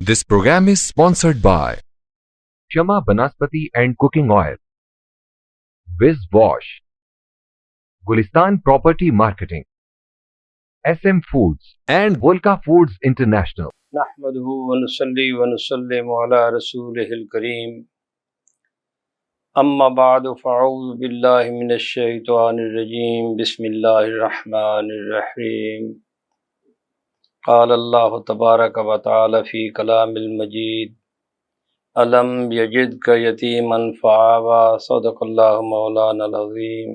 This program is sponsored by Shama Banaspati and Cooking Oil, Viz Wash, Gulistan Property Marketing, SM Foods and Volca Foods International. نحمده ونصلي ونسلم على رسوله الكريم اما بعد فاعوذ بالله من الشیطان الرجیم بسم اللہ الرحمن الرحیم قال اللہ تبارک و تعالی فی کلام المجید الم یجدک یتیما فآوی صدق اللہ مولانا العظیم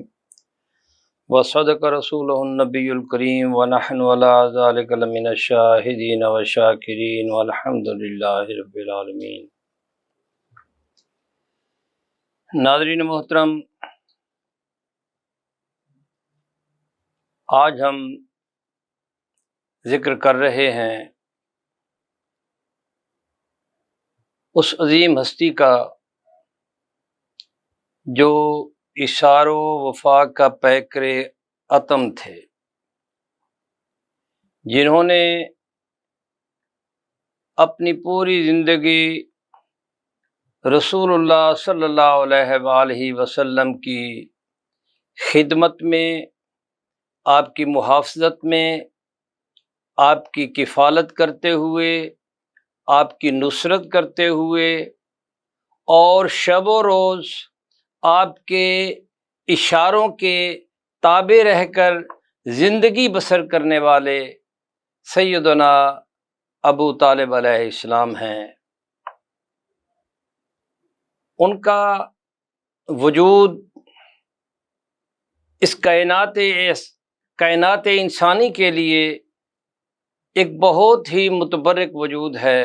وصدق رسولہ النبی الکریم ونحن علی ذلک لمن الشاہدین والشاکرین والحمد للہ رب العالمین۔ ناظرین محترم، آج ہم ذکر کر رہے ہیں اس عظیم ہستی کا جو اشار و وفا کا پیکر عتم تھے، جنہوں نے اپنی پوری زندگی رسول اللہ صلی اللہ علیہ وآلہ وسلم کی خدمت میں، آپ کی محافظت میں، آپ کی کفالت کرتے ہوئے، آپ کی نصرت کرتے ہوئے اور شب و روز آپ کے اشاروں کے تابع رہ کر زندگی بسر کرنے والے سیدنا ابو طالب علیہ السلام ہیں۔ ان کا وجود اس کائنات انسانی کے لیے ایک بہت ہی متبرک وجود ہے۔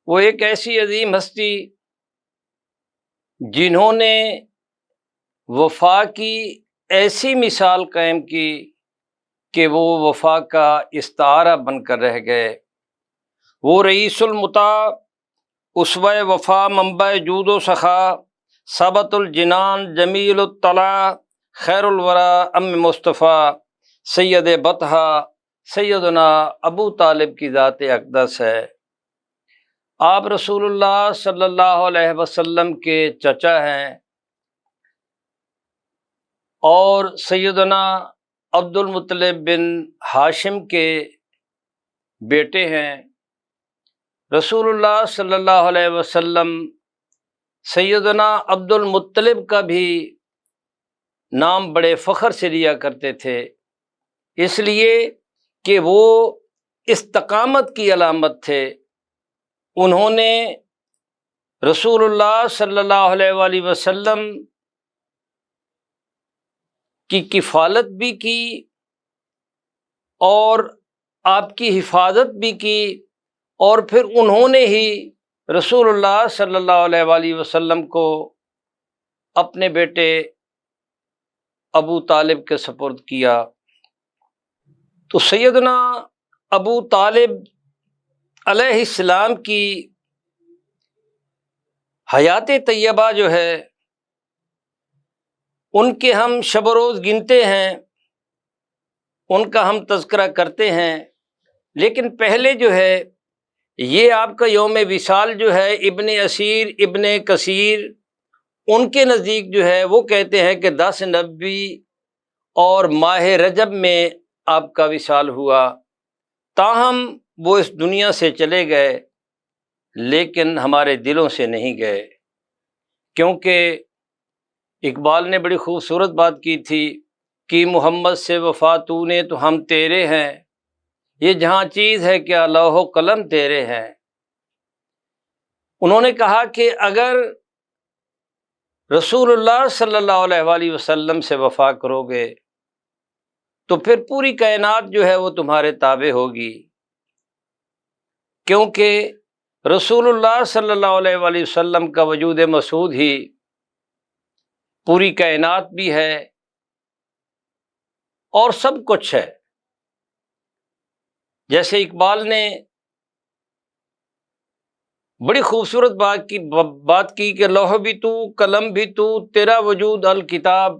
وہ ایک ایسی عظیم ہستی جنہوں نے وفا کی ایسی مثال قائم کی کہ وہ وفا کا استعارہ بن کر رہ گئے۔ وہ رئیس المطاع، اسوہ وفا، منبع جود و سخا، ثبت الجنان، جمیل الطلع، خیر الورا، ام مصطفیٰ، سید بطحہ سیدنا ابو طالب کی ذات اقدس ہے۔ آپ رسول اللہ صلی اللہ علیہ وسلم کے چچا ہیں اور سیدنا عبد المطلب بن ہاشم کے بیٹے ہیں۔ رسول اللہ صلی اللہ علیہ وسلم سیدنا عبد المطلب کا بھی نام بڑے فخر سے لیا کرتے تھے، اس لیے کہ وہ استقامت کی علامت تھے۔ انہوں نے رسول اللہ صلی اللہ علیہ وآلہ وسلم کی کفالت بھی کی اور آپ کی حفاظت بھی کی، اور پھر انہوں نے ہی رسول اللہ صلی اللہ علیہ وآلہ وسلم کو اپنے بیٹے ابو طالب کے سپرد کیا۔ تو سیدنا ابو طالب علیہ السلام کی حیات طیبہ جو ہے، ان کے ہم شب و روز گنتے ہیں، ان کا ہم تذکرہ کرتے ہیں، لیکن پہلے جو ہے یہ آپ کا یوم وصال جو ہے ابن اسیر ابن کثیر ان کے نزدیک جو ہے وہ کہتے ہیں کہ 10 نبی اور ماہ رجب میں آپ کا وصال ہوا۔ تاہم وہ اس دنیا سے چلے گئے، لیکن ہمارے دلوں سے نہیں گئے، کیونکہ اقبال نے بڑی خوبصورت بات کی تھی کہ محمد سے وفا تو نے تو ہم تیرے ہیں، یہ جہاں چیز ہے کیا لوح و قلم تیرے ہیں۔ انہوں نے کہا کہ اگر رسول اللہ صلی اللہ علیہ وآلہ وسلم سے وفا کرو گے تو پھر پوری کائنات جو ہے وہ تمہارے تابع ہوگی، کیونکہ رسول اللہ صلی اللہ علیہ وآلہ وسلم کا وجود مسعود ہی پوری کائنات بھی ہے اور سب کچھ ہے۔ جیسے اقبال نے بڑی خوبصورت بات کی کہ لوح بھی تو، قلم بھی تو، تیرا وجود الکتاب،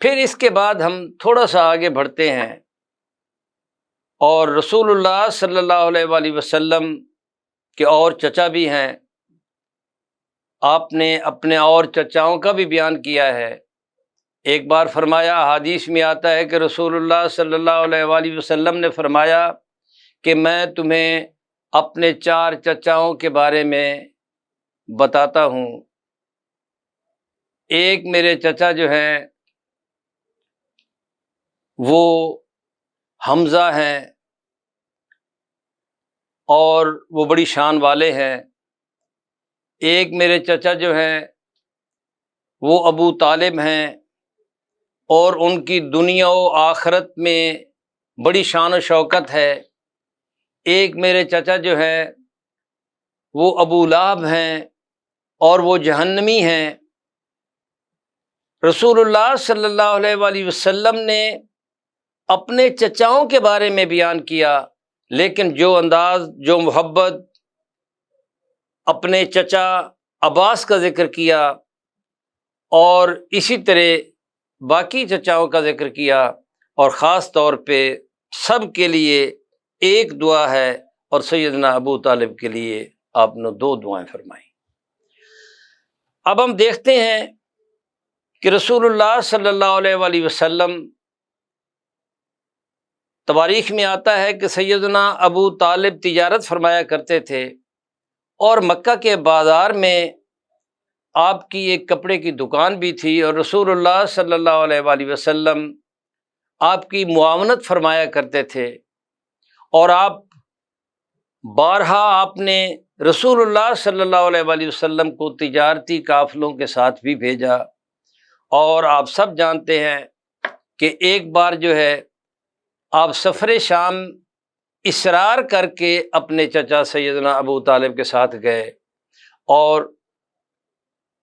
پھر اس کے بعد ہم تھوڑا سا آگے بڑھتے ہیں اور رسول اللہ صلی اللہ علیہ وآلہ وسلم کے اور چچا بھی ہیں، آپ نے اپنے اور چچاؤں کا بھی بیان کیا ہے۔ ایک بار فرمایا، حدیث میں آتا ہے کہ رسول اللہ صلی اللہ علیہ وآلہ وسلم نے فرمایا کہ میں تمہیں اپنے 4 چچاؤں کے بارے میں بتاتا ہوں۔ ایک میرے چچا جو ہیں وہ حمزہ ہیں اور وہ بڑی شان والے ہیں۔ ایک میرے چچا جو ہیں وہ ابو طالب ہیں اور ان کی دنیا و آخرت میں بڑی شان و شوکت ہے۔ ایک میرے چچا جو ہیں وہ ابو لہب ہیں اور وہ جہنمی ہیں۔ رسول اللہ صلی اللہ علیہ وآلہ وسلم نے اپنے چچاؤں کے بارے میں بیان کیا، لیکن جو انداز، جو محبت اپنے چچا عباس کا ذکر کیا اور اسی طرح باقی چچاؤں کا ذکر کیا، اور خاص طور پہ سب کے لیے ایک دعا ہے، اور سیدنا ابو طالب کے لیے آپ نے 2 دعائیں فرمائیں۔ اب ہم دیکھتے ہیں کہ رسول اللہ صلی اللہ علیہ وآلہ وسلم، تواریخ میں آتا ہے کہ سیدنا ابو طالب تجارت فرمایا کرتے تھے، اور مکہ کے بازار میں آپ کی ایک کپڑے کی دکان بھی تھی، اور رسول اللہ صلی اللہ علیہ وآلہ وسلم آپ کی معاونت فرمایا کرتے تھے، اور بارہا آپ نے رسول اللہ صلی اللہ علیہ وآلہ وسلم کو تجارتی قافلوں کے ساتھ بھی بھیجا۔ اور آپ سب جانتے ہیں کہ ایک بار جو ہے آپ سفر شام اصرار کر کے اپنے چچا سیدنا ابو طالب کے ساتھ گئے، اور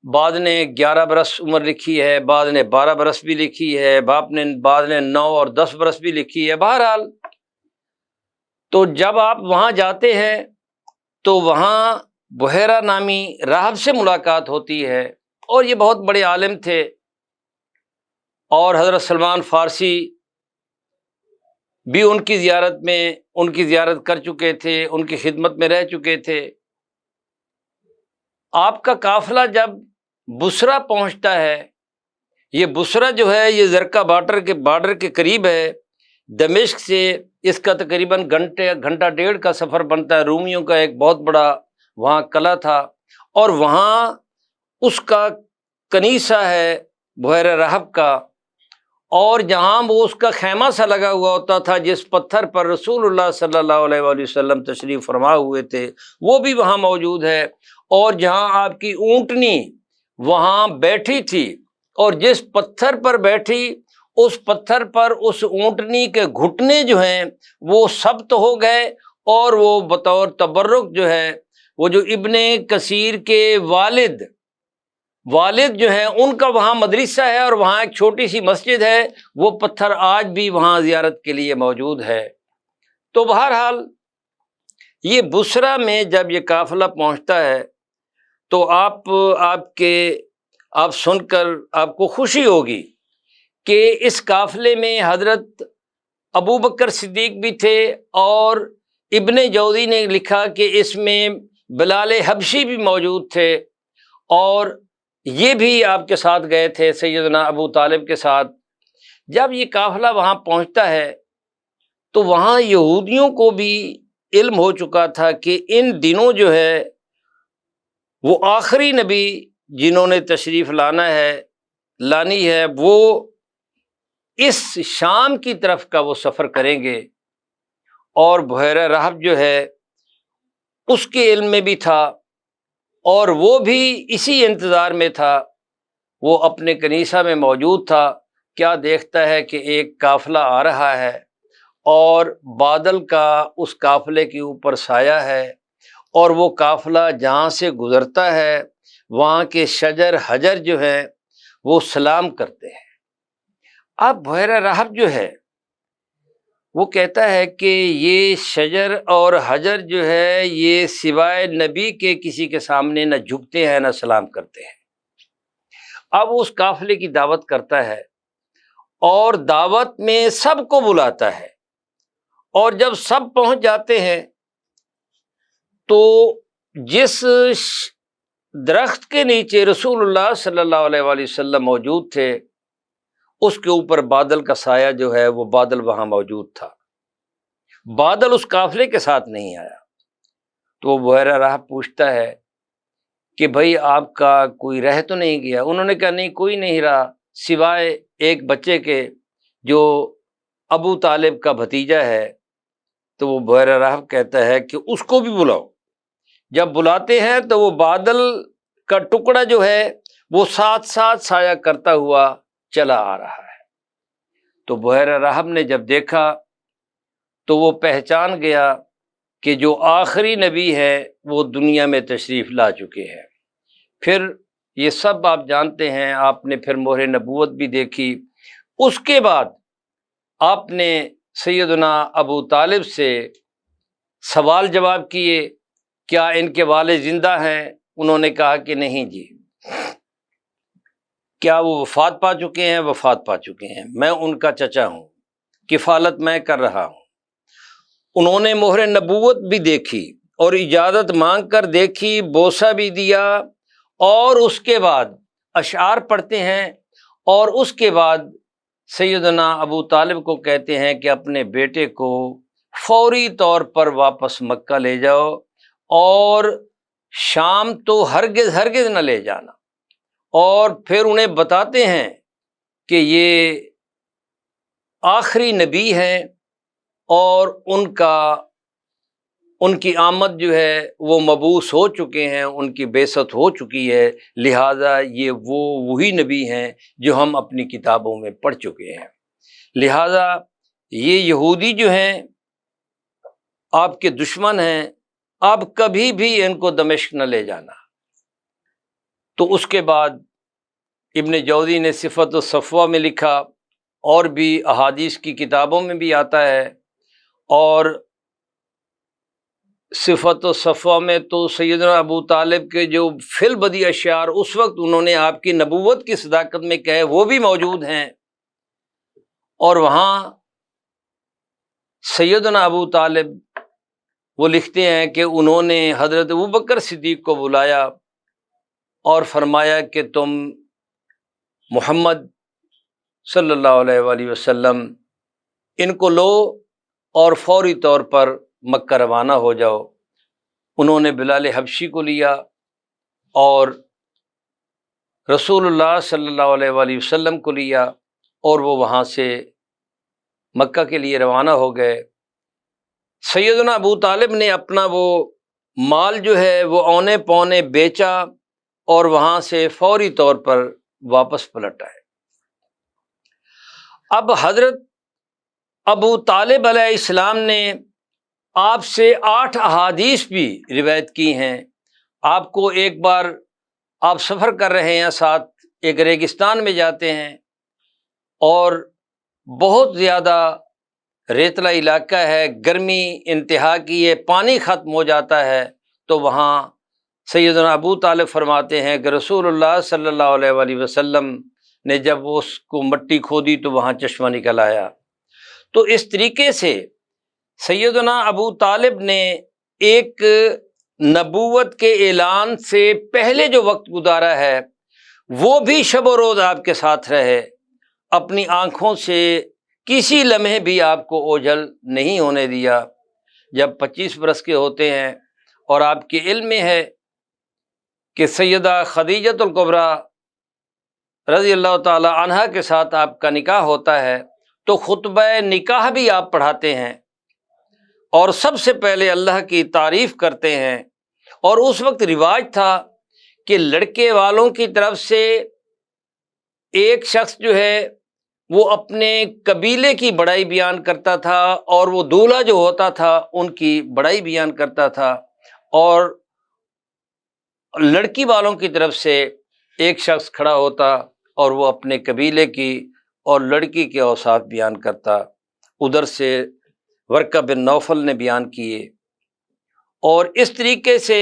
بعض نے 11 برس عمر لکھی ہے، بعض نے 12 برس بھی لکھی ہے، بعض نے 9 اور 10 برس بھی لکھی ہے۔ بہرحال تو جب آپ وہاں جاتے ہیں تو وہاں بحیرہ نامی راہب سے ملاقات ہوتی ہے، اور یہ بہت بڑے عالم تھے، اور حضرت سلمان فارسی بھی ان کی زیارت کر چکے تھے، ان کی خدمت میں رہ چکے تھے۔ آپ کا قافلہ جب بصرہ پہنچتا ہے، یہ بصرہ جو ہے یہ زرقہ بارڈر کے قریب ہے، دمشق سے اس کا تقریباً گھنٹہ ڈیڑھ کا سفر بنتا ہے۔ رومیوں کا ایک بہت بڑا وہاں قلعہ تھا، اور وہاں اس کا کنیسہ ہے بحیرہ رحب کا، اور جہاں وہ اس کا خیمہ سا لگا ہوا ہوتا تھا جس پتھر پر رسول اللہ صلی اللہ علیہ وآلہ وسلم تشریف فرما ہوئے تھے، وہ بھی وہاں موجود ہے۔ اور جہاں آپ کی اونٹنی وہاں بیٹھی تھی، اور جس پتھر پر بیٹھی اس پتھر پر اس اونٹنی کے گھٹنے جو ہیں وہ ثبت ہو گئے، اور وہ بطور تبرک جو ہے وہ جو ابن کثیر کے والد جو ہیں ان کا وہاں مدرسہ ہے، اور وہاں ایک چھوٹی سی مسجد ہے، وہ پتھر آج بھی وہاں زیارت کے لیے موجود ہے۔ تو بہرحال یہ بصرہ میں جب یہ قافلہ پہنچتا ہے تو آپ سن کر آپ کو خوشی ہوگی کہ اس قافلے میں حضرت ابو بکر صدیق بھی تھے، اور ابن جوزی نے لکھا کہ اس میں بلال حبشی بھی موجود تھے، اور یہ بھی آپ کے ساتھ گئے تھے سیدنا ابو طالب کے ساتھ۔ جب یہ قافلہ وہاں پہنچتا ہے تو وہاں یہودیوں کو بھی علم ہو چکا تھا کہ ان دنوں جو ہے وہ آخری نبی جنہوں نے تشریف لانی ہے وہ اس شام کی طرف کا وہ سفر کریں گے، اور بحیرہ رحب جو ہے اس کے علم میں بھی تھا، اور وہ بھی اسی انتظار میں تھا، وہ اپنے کنیسہ میں موجود تھا۔ کیا دیکھتا ہے کہ ایک قافلہ آ رہا ہے، اور بادل کا اس قافلے کے اوپر سایہ ہے، اور وہ قافلہ جہاں سے گزرتا ہے وہاں کے شجر حجر جو ہیں وہ سلام کرتے ہیں۔ اب بحیرہ رحب جو ہے وہ کہتا ہے کہ یہ شجر اور حجر جو ہے یہ سوائے نبی کے کسی کے سامنے نہ جھکتے ہیں نہ سلام کرتے ہیں۔ اب اس قافلے کی دعوت کرتا ہے، اور دعوت میں سب کو بلاتا ہے، اور جب سب پہنچ جاتے ہیں تو جس درخت کے نیچے رسول اللہ صلی اللہ علیہ وآلہ وسلم موجود تھے، اس کے اوپر بادل کا سایہ جو ہے وہ بادل وہاں موجود تھا، بادل اس قافلے کے ساتھ نہیں آیا۔ تو وہ بحیرہ راہب پوچھتا ہے کہ بھائی آپ کا کوئی رہ تو نہیں گیا؟ انہوں نے کہا نہیں، کوئی نہیں رہا سوائے ایک بچے کے جو ابو طالب کا بھتیجا ہے۔ تو وہ بحیرہ راہب کہتا ہے کہ اس کو بھی بلاؤ۔ جب بلاتے ہیں تو وہ بادل کا ٹکڑا جو ہے وہ ساتھ ساتھ سایہ کرتا ہوا چلا آ رہا ہے۔ تو بحیرہ راہب نے جب دیکھا تو وہ پہچان گیا کہ جو آخری نبی ہے وہ دنیا میں تشریف لا چکے ہیں۔ پھر یہ سب آپ جانتے ہیں، آپ نے پھر مہر نبوت بھی دیکھی۔ اس کے بعد آپ نے سیدنا ابو طالب سے سوال جواب کیے، کیا ان کے والد زندہ ہیں؟ انہوں نے کہا کہ نہیں جی۔ کیا وہ وفات پا چکے ہیں؟ وفات پا چکے ہیں، میں ان کا چچا ہوں، کفالت میں کر رہا ہوں۔ انہوں نے مہر نبوت بھی دیکھی اور اجازت مانگ کر دیکھی، بوسہ بھی دیا، اور اس کے بعد اشعار پڑھتے ہیں، اور اس کے بعد سیدنا ابو طالب کو کہتے ہیں کہ اپنے بیٹے کو فوری طور پر واپس مکہ لے جاؤ، اور شام تو ہرگز ہرگز نہ لے جانا۔ اور پھر انہیں بتاتے ہیں کہ یہ آخری نبی ہیں اور ان کی آمد جو ہے وہ مبعوث ہو چکے ہیں، ان کی بعثت ہو چکی ہے، لہٰذا یہ وہی نبی ہیں جو ہم اپنی کتابوں میں پڑھ چکے ہیں۔ لہٰذا یہ یہودی جو ہیں آپ کے دشمن ہیں، آپ کبھی بھی ان کو دمشق نہ لے جانا۔ تو اس کے بعد ابن جوزی نے صفت الصفوہ میں لکھا، اور بھی احادیث کی کتابوں میں بھی آتا ہے، اور صفت الصفوہ میں تو سیدنا ابو طالب کے جو فی البدی اشعار اس وقت انہوں نے آپ کی نبوت کی صداقت میں کہے وہ بھی موجود ہیں۔ اور وہاں سیدنا ابو طالب وہ لکھتے ہیں کہ انہوں نے حضرت ابوبکر صدیق کو بلایا اور فرمایا کہ تم محمد صلی اللہ علیہ وآلہ وسلم ان کو لو اور فوری طور پر مکہ روانہ ہو جاؤ۔ انہوں نے بلال حبشی کو لیا اور رسول اللہ صلی اللہ علیہ وآلہ وسلم کو لیا، اور وہ وہاں سے مکہ کے لیے روانہ ہو گئے۔ سیدنا ابو طالب نے اپنا وہ مال جو ہے وہ اونے پونے بیچا اور وہاں سے فوری طور پر واپس پلٹ آئے۔ اب حضرت ابو طالب علیہ السلام نے آپ سے 8 احادیث بھی روایت کی ہیں۔ آپ کو ایک بار آپ سفر کر رہے ہیں، ساتھ ایک ریگستان میں جاتے ہیں اور بہت زیادہ ریتلا علاقہ ہے، گرمی انتہا کی ہے، پانی ختم ہو جاتا ہے، تو وہاں سیدنا ابو طالب فرماتے ہیں کہ رسول اللہ صلی اللہ علیہ وآلہ وسلم نے جب اس کو مٹی کھودی تو وہاں چشمہ نکل آیا۔ تو اس طریقے سے سیدنا ابو طالب نے ایک نبوت کے اعلان سے پہلے جو وقت گزارا ہے وہ بھی شب و روز آپ کے ساتھ رہے، اپنی آنکھوں سے کسی لمحے بھی آپ کو اوجھل نہیں ہونے دیا۔ جب 25 برس کے ہوتے ہیں اور آپ کے علم میں ہے کہ سیدہ خدیجۃ الکبریٰ رضی اللہ تعالی عنہا کے ساتھ آپ کا نکاح ہوتا ہے، تو خطبہ نکاح بھی آپ پڑھاتے ہیں اور سب سے پہلے اللہ کی تعریف کرتے ہیں۔ اور اس وقت رواج تھا کہ لڑکے والوں کی طرف سے ایک شخص جو ہے وہ اپنے قبیلے کی بڑائی بیان کرتا تھا، اور وہ دولہا جو ہوتا تھا ان کی بڑائی بیان کرتا تھا، اور لڑکی والوں کی طرف سے ایک شخص کھڑا ہوتا اور وہ اپنے قبیلے کی اور لڑکی کے اوصاف بیان کرتا۔ ادھر سے ورقہ بن نوفل نے بیان کیے، اور اس طریقے سے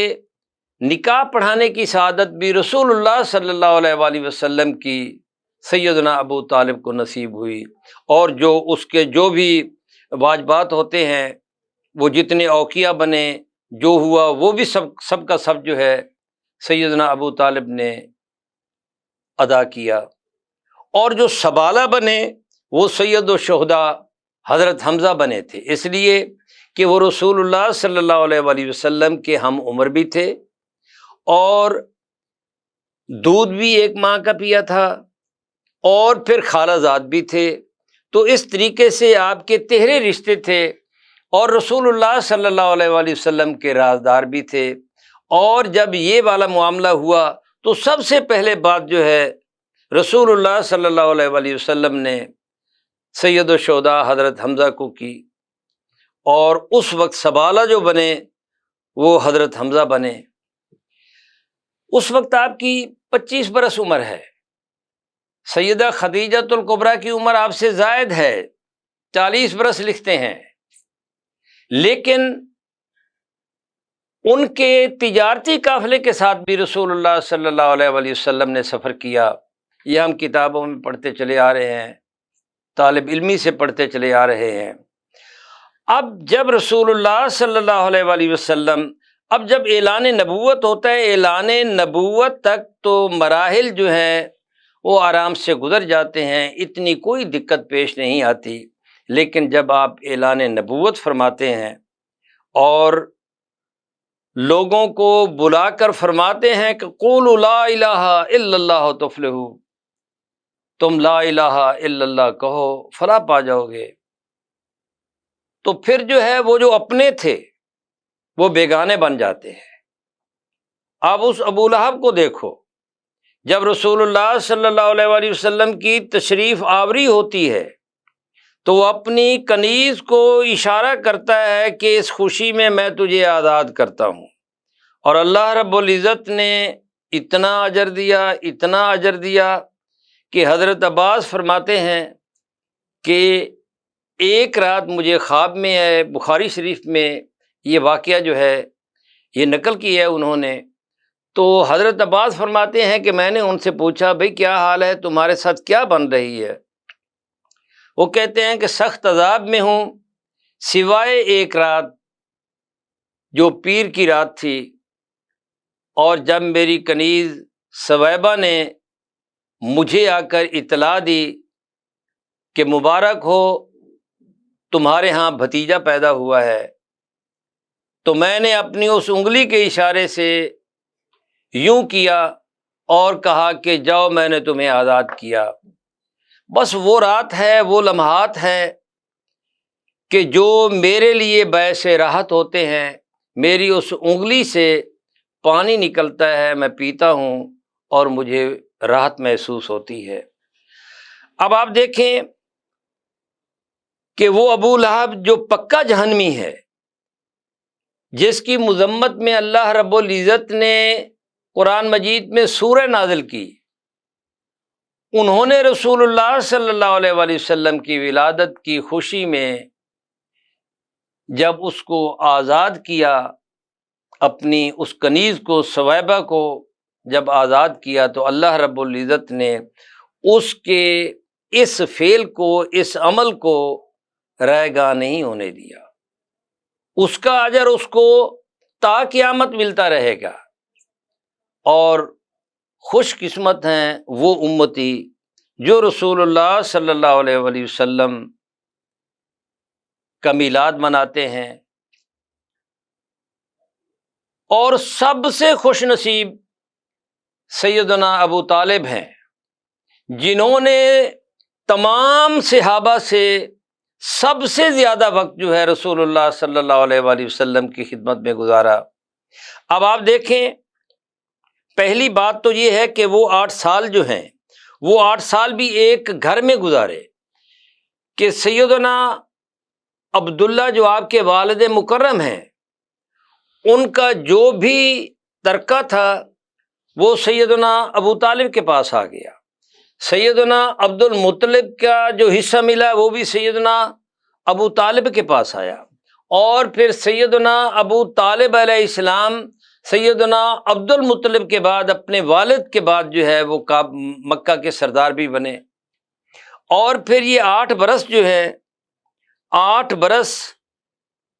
نکاح پڑھانے کی سعادت بھی رسول اللہ صلی اللہ علیہ وآلہ وسلم کی سیدنا ابو طالب کو نصیب ہوئی، اور جو اس کے جو بھی واجبات ہوتے ہیں، وہ جتنے اوقیہ بنے، جو ہوا وہ بھی سب کا سب جو ہے سیدنا ابو طالب نے ادا کیا۔ اور جو سبالہ بنے وہ سید الشہداء حضرت حمزہ بنے تھے، اس لیے کہ وہ رسول اللہ صلی اللہ علیہ وآلہ وسلم کے ہم عمر بھی تھے، اور دودھ بھی ایک ماں کا پیا تھا، اور پھر خالہ زاد بھی تھے، تو اس طریقے سے آپ کے تہرے رشتے تھے، اور رسول اللہ صلی اللہ علیہ وآلہ وسلم کے رازدار بھی تھے۔ اور جب یہ والا معاملہ ہوا تو سب سے پہلے بات جو ہے رسول اللہ صلی اللہ علیہ وآلہ وسلم نے سید الشہداء حضرت حمزہ کو کی، اور اس وقت سبالہ جو بنے وہ حضرت حمزہ بنے۔ اس وقت آپ کی 25 برس عمر ہے، سیدہ خدیجۃ الکبریٰ کی عمر آپ سے زائد ہے، 40 برس لکھتے ہیں، لیکن ان کے تجارتی قافلے کے ساتھ بھی رسول اللہ صلی اللہ علیہ وآلہ وسلم نے سفر کیا۔ یہ ہم کتابوں میں پڑھتے چلے آ رہے ہیں، طالب علمی سے پڑھتے چلے آ رہے ہیں۔ اب جب رسول اللہ صلی اللہ علیہ وآلہ وسلم، اب جب اعلان نبوت ہوتا ہے، اعلان نبوت تک تو مراحل جو ہیں وہ آرام سے گزر جاتے ہیں، اتنی کوئی دقت پیش نہیں آتی، لیکن جب آپ اعلان نبوت فرماتے ہیں اور لوگوں کو بلا کر فرماتے ہیں کہ قولوا لا الہ الا اللہ تفلحوا، تم لا الہ الا اللہ کہو فلاح پا جاؤ گے، تو پھر جو ہے وہ جو اپنے تھے وہ بیگانے بن جاتے ہیں۔ آپ اس ابو لہب کو دیکھو، جب رسول اللہ صلی اللہ علیہ وآلہ وسلم کی تشریف آوری ہوتی ہے تو وہ اپنی کنیز کو اشارہ کرتا ہے کہ اس خوشی میں تجھے آزاد کرتا ہوں، اور اللہ رب العزت نے اتنا اجر دیا، اتنا اجر دیا کہ حضرت عباس فرماتے ہیں کہ ایک رات مجھے خواب میں ہے، بخاری شریف میں یہ واقعہ جو ہے یہ نقل کی ہے انہوں نے، تو حضرت عباس فرماتے ہیں کہ میں نے ان سے پوچھا بھئی کیا حال ہے، تمہارے ساتھ کیا بن رہی ہے؟ وہ کہتے ہیں کہ سخت عذاب میں ہوں، سوائے ایک رات جو پیر کی رات تھی، اور جب میری کنیز ثویبہ نے مجھے آ کر اطلاع دی کہ مبارک ہو تمہارے ہاں بھتیجا پیدا ہوا ہے، تو میں نے اپنی اس انگلی کے اشارے سے یوں کیا اور کہا کہ جاؤ میں نے تمہیں آزاد کیا۔ بس وہ رات ہے، وہ لمحات ہیں کہ جو میرے لیے باعث راحت ہوتے ہیں، میری اس انگلی سے پانی نکلتا ہے، میں پیتا ہوں اور مجھے راحت محسوس ہوتی ہے۔ اب آپ دیکھیں کہ وہ ابو لہب جو پکا جہنمی ہے، جس کی مذمت میں اللہ رب العزت نے قرآن مجید میں سورہ نازل کی، انہوں نے رسول اللہ صلی اللہ علیہ وآلہ وسلم کی ولادت کی خوشی میں جب اس کو آزاد کیا، اپنی اس کنیز کو ثویبہ کو جب آزاد کیا، تو اللہ رب العزت نے اس کے اس فعل کو، اس عمل کو رائے گاہ نہیں ہونے دیا، اس کا اجر اس کو تا قیامت ملتا رہے گا۔ اور خوش قسمت ہیں وہ امتی جو رسول اللہ صلی اللہ علیہ وآلہ وسلم کا میلاد مناتے ہیں، اور سب سے خوش نصیب سیدنا ابو طالب ہیں، جنہوں نے تمام صحابہ سے سب سے زیادہ وقت جو ہے رسول اللہ صلی اللہ علیہ وآلہ وسلم کی خدمت میں گزارا۔ اب آپ دیکھیں، پہلی بات تو یہ ہے کہ وہ 8 سال جو ہیں، وہ 8 سال بھی ایک گھر میں گزارے کہ سیدنا عبداللہ جو آپ کے والد مکرم ہیں، ان کا جو بھی ترکہ تھا وہ سیدنا ابو طالب کے پاس آ گیا، سیدنا عبد المطلب کا جو حصہ ملا وہ بھی سیدنا ابو طالب کے پاس آیا، اور پھر سیدنا ابو طالب علیہ السلام سیدنا عبد المطلب کے بعد اپنے والد کے بعد جو ہے وہ مکہ کے سردار بھی بنے، اور پھر یہ 8 برس جو ہیں، 8 برس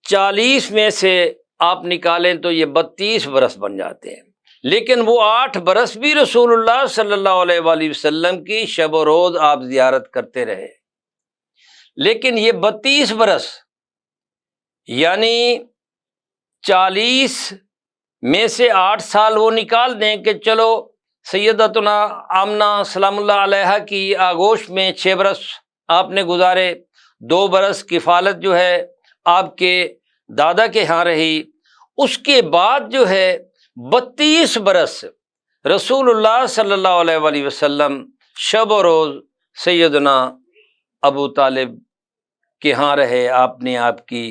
40 میں سے آپ نکالیں تو یہ 32 برس بن جاتے ہیں، لیکن وہ 8 برس بھی رسول اللہ صلی اللہ علیہ وآلہ وسلم کی شب و روز آپ زیارت کرتے رہے۔ لیکن یہ 32 برس یعنی 40 میں سے 8 سال وہ نکال دیں کہ چلو سیدتنا آمنہ سلام اللہ علیہا کی آغوش میں 6 برس آپ نے گزارے، 2 برس کفالت جو ہے آپ کے دادا کے ہاں رہی، اس کے بعد جو ہے 32 برس رسول اللہ صلی اللہ علیہ وآلہ وسلم شب و روز سیدنا ابو طالب کے ہاں رہے۔ آپ نے آپ کی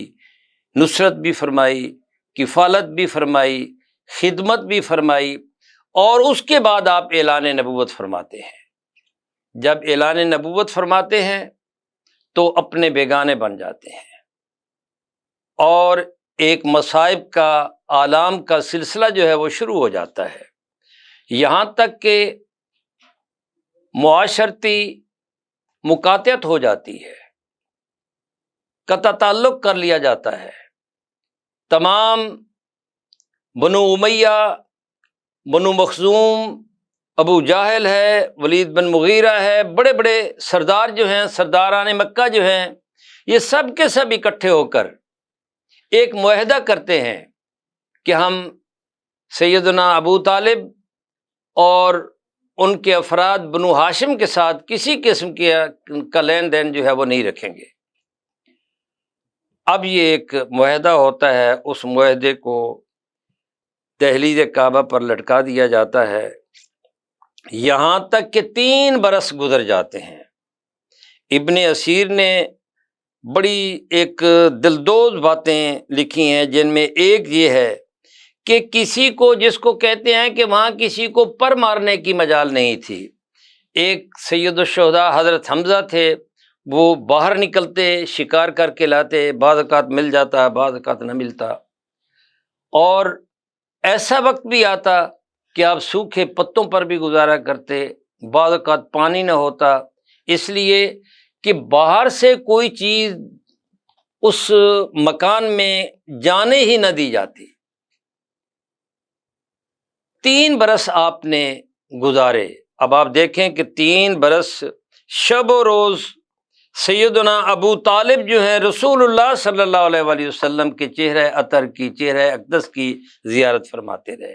نصرت بھی فرمائی، کفالت بھی فرمائی، خدمت بھی فرمائی، اور اس کے بعد آپ اعلان نبوت فرماتے ہیں۔ جب اعلان نبوت فرماتے ہیں تو اپنے بیگانے بن جاتے ہیں، اور ایک مصائب کا آلام کا سلسلہ جو ہے وہ شروع ہو جاتا ہے، یہاں تک کہ معاشرتی مقاطعت ہو جاتی ہے، قطع تعلق کر لیا جاتا ہے۔ تمام بنو امیہ، بنو مخزوم، ابو جاہل ہے، ولید بن مغیرہ ہے، بڑے بڑے سردار جو ہیں، سرداران مکہ جو ہیں، یہ سب کے سب اکٹھے ہو کر ایک معاہدہ کرتے ہیں کہ ہم سیدنا ابو طالب اور ان کے افراد بنو ہاشم کے ساتھ کسی قسم کا لین دین جو ہے وہ نہیں رکھیں گے۔ اب یہ ایک معاہدہ ہوتا ہے، اس معاہدے کو دہلیز کعبہ پر لٹکا دیا جاتا ہے، یہاں تک کہ 3 برس گزر جاتے ہیں۔ ابن اسیر نے بڑی ایک دلدوز باتیں لکھی ہیں، جن میں ایک یہ ہے کہ کسی کو، جس کو کہتے ہیں کہ وہاں کسی کو پر مارنے کی مجال نہیں تھی۔ ایک سید الشہداء حضرت حمزہ تھے، وہ باہر نکلتے، شکار کر کے لاتے، بعض اوقات مل جاتا، بعض اوقات نہ ملتا، اور ایسا وقت بھی آتا کہ آپ سوکھے پتوں پر بھی گزارا کرتے، بعض اوقات پانی نہ ہوتا، اس لیے کہ باہر سے کوئی چیز اس مکان میں جانے ہی نہ دی جاتی۔ 3 برس آپ نے گزارے۔ اب آپ دیکھیں کہ 3 برس شب و روز سیدنا ابو طالب جو ہیں رسول اللہ صلی اللہ علیہ وآلہ وسلم کے چہرہ عطر کی، چہرہ اقدس کی زیارت فرماتے رہے۔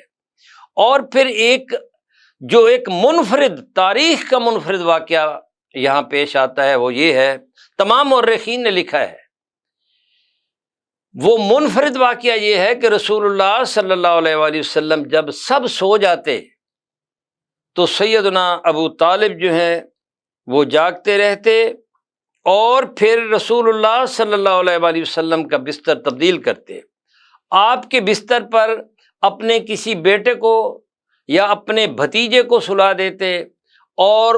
اور پھر ایک منفرد، تاریخ کا منفرد واقعہ یہاں پیش آتا ہے، وہ یہ ہے، تمام مورخین نے لکھا ہے، وہ منفرد واقعہ یہ ہے کہ رسول اللہ صلی اللہ علیہ وآلہ وسلم جب سب سو جاتے تو سیدنا ابو طالب جو ہیں وہ جاگتے رہتے، اور پھر رسول اللہ صلی اللہ علیہ وآلہ وسلم کا بستر تبدیل کرتے، آپ کے بستر پر اپنے کسی بیٹے کو یا اپنے بھتیجے کو سلا دیتے، اور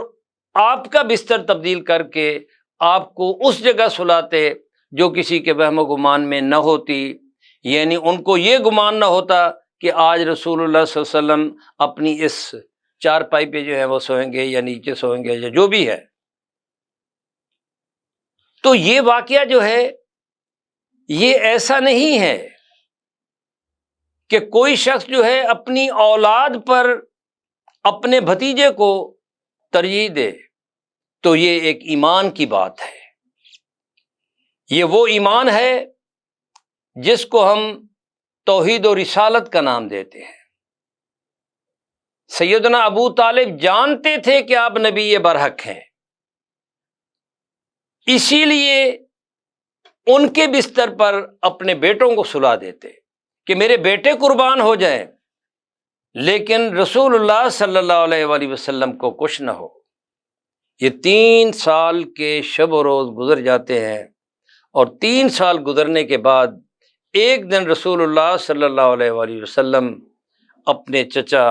آپ کا بستر تبدیل کر کے آپ کو اس جگہ سلاتے جو کسی کے وہم و گمان میں نہ ہوتی، یعنی ان کو یہ گمان نہ ہوتا کہ آج رسول اللہ صلی اللہ علیہ وسلم اپنی اس چارپائی پہ جو ہے وہ سوئیں گے یا نیچے سوئیں گے یا جو بھی ہے۔ تو یہ واقعہ جو ہے یہ ایسا نہیں ہے کہ کوئی شخص جو ہے اپنی اولاد پر اپنے بھتیجے کو ترجیح دے، تو یہ ایک ایمان کی بات ہے۔ یہ وہ ایمان ہے جس کو ہم توحید و رسالت کا نام دیتے ہیں۔ سیدنا ابو طالب جانتے تھے کہ آپ نبی برحق ہیں، اسی لیے ان کے بستر پر اپنے بیٹوں کو سلا دیتے کہ میرے بیٹے قربان ہو جائیں، لیکن رسول اللہ صلی اللہ علیہ وآلہ وسلم کو کچھ نہ ہو۔ یہ 3 سال کے شب و روز گزر جاتے ہیں، اور 3 سال گزرنے کے بعد ایک دن رسول اللہ صلی اللہ علیہ وآلہ وسلم اپنے چچا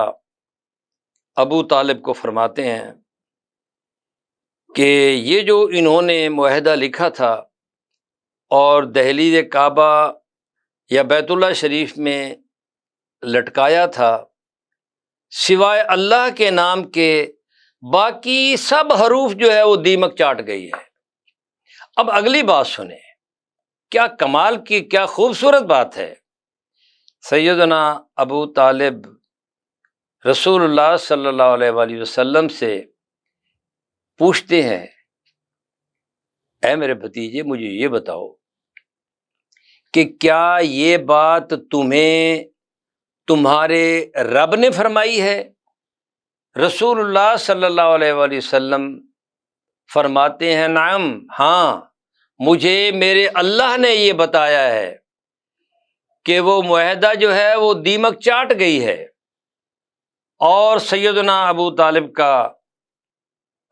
ابو طالب کو فرماتے ہیں کہ یہ جو انہوں نے معاہدہ لکھا تھا اور دہلیز کعبہ یا بیت اللہ شریف میں لٹکایا تھا سوائے اللہ کے نام کے، باقی سب حروف جو ہے وہ دیمک چاٹ گئی ہے۔ اب اگلی بات سنیں، کیا کمال کی، کیا خوبصورت بات ہے۔ سیدنا ابو طالب رسول اللہ صلی اللہ علیہ وآلہ وسلم سے پوچھتے ہیں، اے میرے بھتیجے مجھے یہ بتاؤ کہ کیا یہ بات تمہیں تمہارے رب نے فرمائی ہے؟ رسول اللہ صلی اللہ علیہ وآلہ وسلم فرماتے ہیں نعم، ہاں مجھے میرے اللہ نے یہ بتایا ہے کہ وہ معاہدہ جو ہے وہ دیمک چاٹ گئی ہے۔ اور سیدنا ابو طالب کا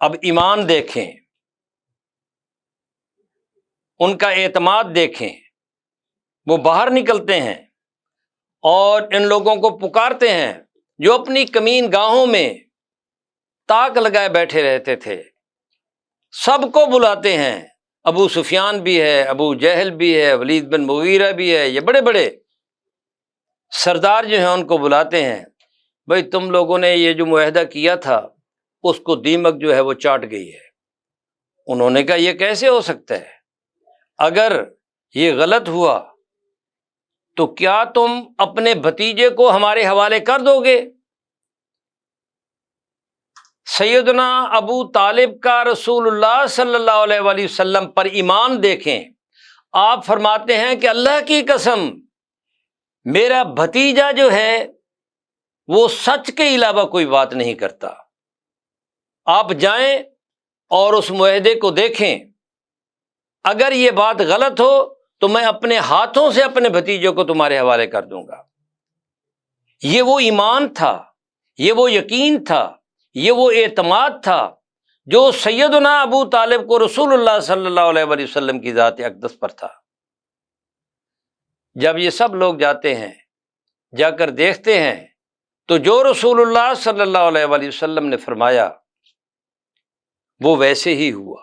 اب ایمان دیکھیں، ان کا اعتماد دیکھیں، وہ باہر نکلتے ہیں اور ان لوگوں کو پکارتے ہیں جو اپنی کمین گاہوں میں تاک لگائے بیٹھے رہتے تھے، سب کو بلاتے ہیں۔ ابو سفیان بھی ہے، ابو جہل بھی ہے، ولید بن مغیرہ بھی ہے، یہ بڑے بڑے سردار جو ہیں ان کو بلاتے ہیں، بھئی تم لوگوں نے یہ جو معاہدہ کیا تھا اس کو دیمک جو ہے وہ چاٹ گئی ہے۔ انہوں نے کہا یہ کیسے ہو سکتا ہے؟ اگر یہ غلط ہوا تو کیا تم اپنے بھتیجے کو ہمارے حوالے کر دو گے؟ سیدنا ابو طالب کا رسول اللہ صلی اللہ علیہ وآلہ وسلم پر ایمان دیکھیں، آپ فرماتے ہیں کہ اللہ کی قسم میرا بھتیجا جو ہے وہ سچ کے علاوہ کوئی بات نہیں کرتا، آپ جائیں اور اس معاہدے کو دیکھیں، اگر یہ بات غلط ہو تو میں اپنے ہاتھوں سے اپنے بھتیجے کو تمہارے حوالے کر دوں گا۔ یہ وہ ایمان تھا، یہ وہ یقین تھا، یہ وہ اعتماد تھا جو سیدنا ابو طالب کو رسول اللہ صلی اللہ علیہ وآلہ وسلم کی ذات اقدس پر تھا۔ جب یہ سب لوگ جاتے ہیں، جا کر دیکھتے ہیں تو جو رسول اللہ صلی اللہ علیہ وآلہ وسلم نے فرمایا وہ ویسے ہی ہوا۔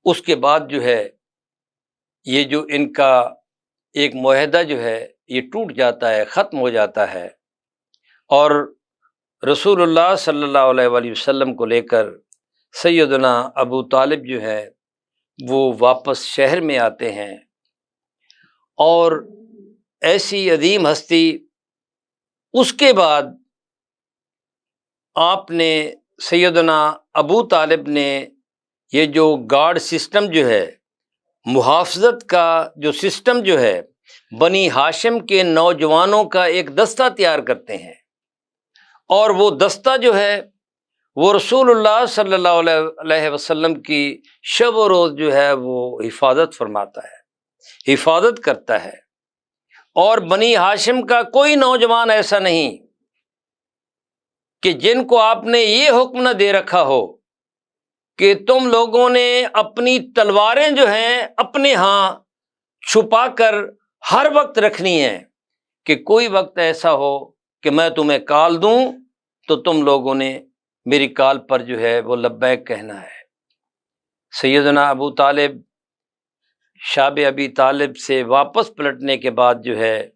اس کے بعد جو ہے یہ جو ان کا ایک معاہدہ جو ہے یہ ٹوٹ جاتا ہے، ختم ہو جاتا ہے، اور رسول اللہ صلی اللہ علیہ وآلہ وسلم کو لے کر سیدنا ابو طالب جو ہے وہ واپس شہر میں آتے ہیں، اور ایسی عظیم ہستی، اس کے بعد آپ نے سیدنا ابو طالب نے یہ جو گارڈ سسٹم جو ہے، محافظت کا جو سسٹم جو ہے، بنی ہاشم کے نوجوانوں کا ایک دستہ تیار کرتے ہیں، اور وہ دستہ جو ہے وہ رسول اللہ صلی اللہ علیہ وسلم کی شب و روز جو ہے وہ حفاظت فرماتا ہے، حفاظت کرتا ہے۔ اور بنی ہاشم کا کوئی نوجوان ایسا نہیں کہ جن کو آپ نے یہ حکم نہ دے رکھا ہو کہ تم لوگوں نے اپنی تلواریں جو ہیں اپنے ہاں چھپا کر ہر وقت رکھنی ہیں، کہ کوئی وقت ایسا ہو کہ میں تمہیں کال دوں تو تم لوگوں نے میری کال پر جو ہے وہ لبیک کہنا ہے۔ سیدنا ابو طالب شاب ابی طالب سے واپس پلٹنے کے بعد جو ہے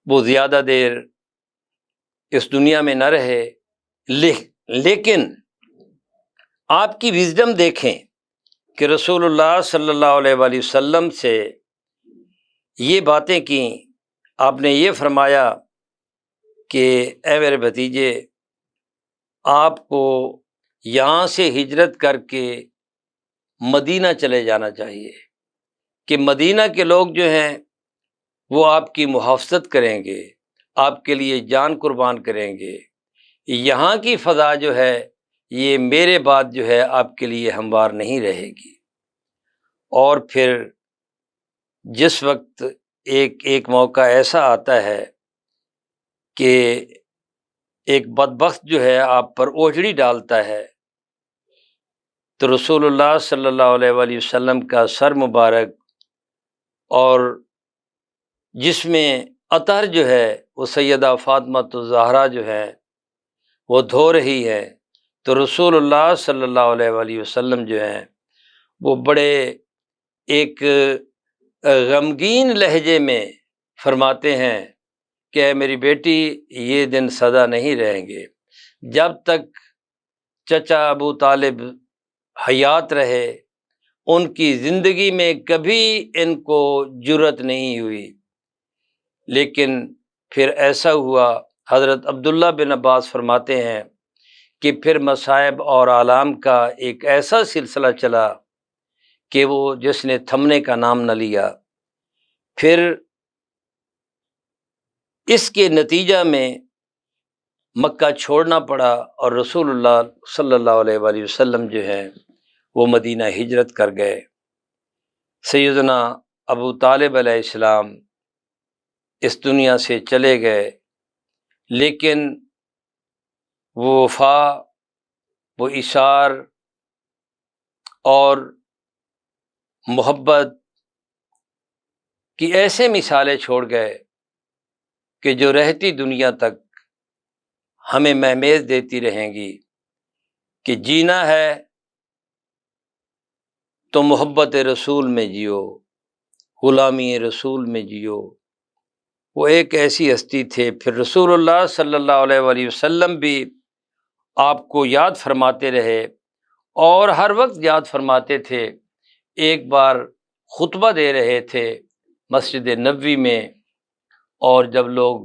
وہ زیادہ دیر اس دنیا میں نہ رہے، لیکن آپ کی وزڈم دیکھیں کہ رسول اللہ صلی اللہ علیہ وآلہ وسلم سے یہ باتیں کیں، آپ نے یہ فرمایا کہ اے میرے بھتیجے، آپ کو یہاں سے ہجرت کر کے مدینہ چلے جانا چاہیے، کہ مدینہ کے لوگ جو ہیں وہ آپ کی محافظت کریں گے، آپ کے لیے جان قربان کریں گے، یہاں کی فضا جو ہے یہ میرے بعد جو ہے آپ کے لیے ہموار نہیں رہے گی۔ اور پھر جس وقت ایک موقع ایسا آتا ہے کہ ایک بدبخت جو ہے آپ پر اوجڑی ڈالتا ہے، تو رسول اللہ صلی اللہ علیہ وآلہ وسلم کا سر مبارک اور جس میں عطر جو ہے وہ سیدہ فاطمہ الزہرا جو ہے وہ دھو رہی ہے، تو رسول اللہ صلی اللہ علیہ وآلہ وسلم جو ہیں وہ بڑے ایک غمگین لہجے میں فرماتے ہیں کہ اے میری بیٹی یہ دن سدا نہیں رہیں گے، جب تک چچا ابو طالب حیات رہے ان کی زندگی میں کبھی ان کو جرأت نہیں ہوئی، لیکن پھر ایسا ہوا، حضرت عبداللہ بن عباس فرماتے ہیں کہ پھر مصائب اور آلام کا ایک ایسا سلسلہ چلا کہ وہ جس نے تھمنے کا نام نہ لیا، پھر اس کے نتیجہ میں مکہ چھوڑنا پڑا اور رسول اللہ صلی اللہ علیہ وآلہ وسلم جو ہے وہ مدینہ ہجرت کر گئے۔ سیدنا ابو طالب علیہ السلام اس دنیا سے چلے گئے، لیکن وہ وفا، وہ ایثار اور محبت کی ایسے مثالیں چھوڑ گئے کہ جو رہتی دنیا تک ہمیں مہمیز دیتی رہیں گی کہ جینا ہے تو محبت رسول میں جیو، غلامی رسول میں جیو۔ وہ ایک ایسی ہستی تھے۔ پھر رسول اللہ صلی اللہ علیہ وآلہ وسلم بھی آپ کو یاد فرماتے رہے اور ہر وقت یاد فرماتے تھے۔ ایک بار خطبہ دے رہے تھے مسجد نبوی میں، اور جب لوگ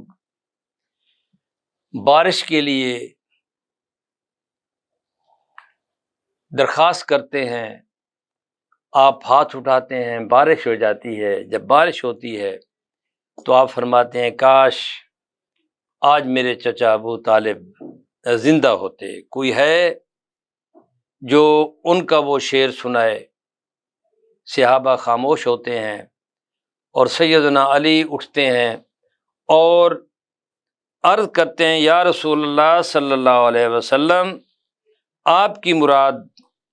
بارش کے لیے درخواست کرتے ہیں، آپ ہاتھ اٹھاتے ہیں، بارش ہو جاتی ہے۔ جب بارش ہوتی ہے تو آپ فرماتے ہیں کاش آج میرے چچا ابو طالب زندہ ہوتے، کوئی ہے جو ان کا وہ شعر سنائے۔ صحابہ خاموش ہوتے ہیں اور سیدنا علی اٹھتے ہیں اور عرض کرتے ہیں یا رسول اللہ صلی اللہ علیہ وسلم، آپ کی مراد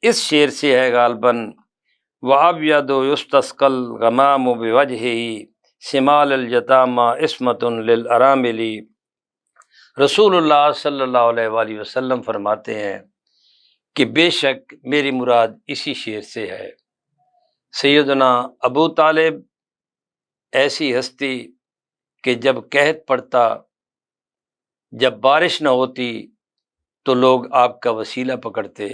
اس شعر سے ہے غالباً وَأَبْيَضُ يُسْتَسْقَى الْغَمَامُ بِوَجْهِهِ شِمَالَ الْيَتَامَى عِصْمَةٌ لِلْأَرَامِلِ۔ رسول اللہ صلی اللہ علیہ وآلہ وسلم فرماتے ہیں کہ بے شک میری مراد اسی شعر سے ہے۔ سیدنا ابو طالب ایسی ہستی کہ جب قحط پڑتا، جب بارش نہ ہوتی تو لوگ آپ کا وسیلہ پکڑتے،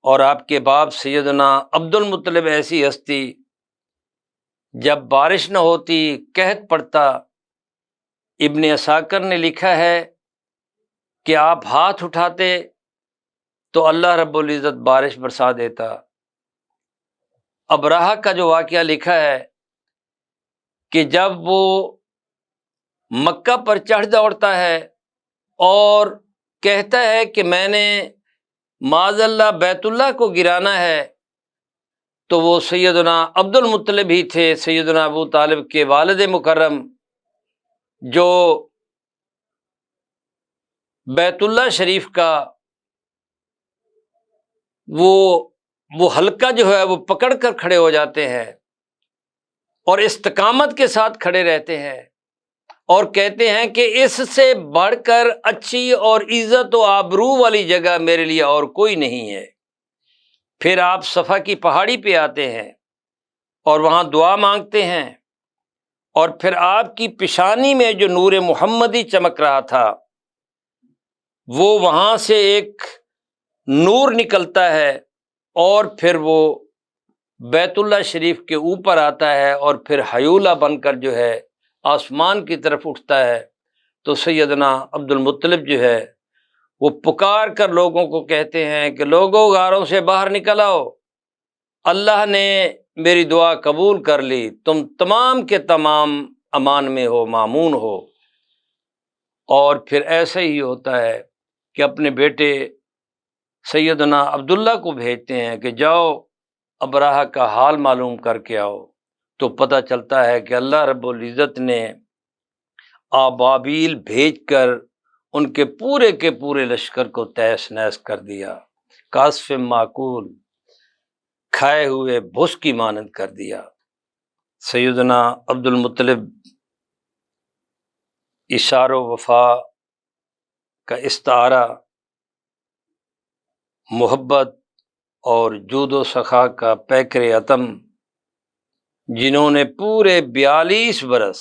اور آپ کے باپ سیدنا عبد المطلب ایسی ہستی جب بارش نہ ہوتی، قحط پڑتا، ابن عساکر نے لکھا ہے کہ آپ ہاتھ اٹھاتے تو اللہ رب العزت بارش برسا دیتا۔ ابرہہ کا جو واقعہ لکھا ہے کہ جب وہ مکہ پر چڑھ دوڑتا ہے اور کہتا ہے کہ میں نے معاذ اللہ بیت اللہ کو گرانا ہے، تو وہ سیدنا عبد المطلب ہی تھے، سیدنا ابو طالب کے والد مکرم، جو بیت اللہ شریف کا وہ حلقہ جو ہے وہ پکڑ کر کھڑے ہو جاتے ہیں اور استقامت کے ساتھ کھڑے رہتے ہیں اور کہتے ہیں کہ اس سے بڑھ کر اچھی اور عزت و آبرو والی جگہ میرے لیے اور کوئی نہیں ہے۔ پھر آپ صفا کی پہاڑی پہ آتے ہیں اور وہاں دعا مانگتے ہیں، اور پھر آپ کی پیشانی میں جو نور محمدی چمک رہا تھا وہ وہاں سے ایک نور نکلتا ہے اور پھر وہ بیت اللہ شریف کے اوپر آتا ہے اور پھر ہیولہ بن کر جو ہے آسمان کی طرف اٹھتا ہے۔ تو سیدنا عبد المطلب جو ہے وہ پکار کر لوگوں کو کہتے ہیں کہ لوگوں غاروں سے باہر نکل آؤ، اللہ نے میری دعا قبول کر لی، تم تمام کے تمام امان میں ہو، مامون ہو۔ اور پھر ایسا ہی ہوتا ہے کہ اپنے بیٹے سیدنا عبداللہ کو بھیجتے ہیں کہ جاؤ ابرہہ کا حال معلوم کر کے آؤ، تو پتہ چلتا ہے کہ اللہ رب العزت نے آبابیل بھیج کر ان کے پورے لشکر کو تہس نہس کر دیا، کاسف معقول، کھائے ہوئے بھس کی مانند کر دیا۔ سیدنا عبد المطلب اشار و وفا کا استعارہ، محبت اور جود و سخا کا پیکر عتم، جنہوں نے پورے 42 برس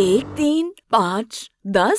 1, 3, 5, 10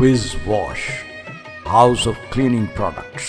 Wiz Wash, House of Cleaning Products.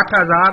8000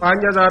5000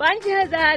5000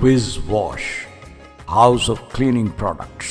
Wiz Wash, House of Cleaning Products.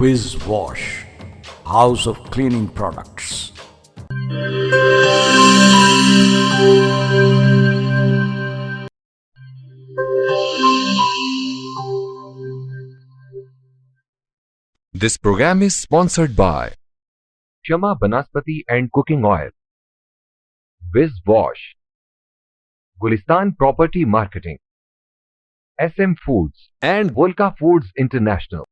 Wiz Wash, House of Cleaning Products. This program is sponsored by Shama Banaspati and Cooking Oil, Wiz Wash, Gulistan Property Marketing, SM Foods and Volca Foods International.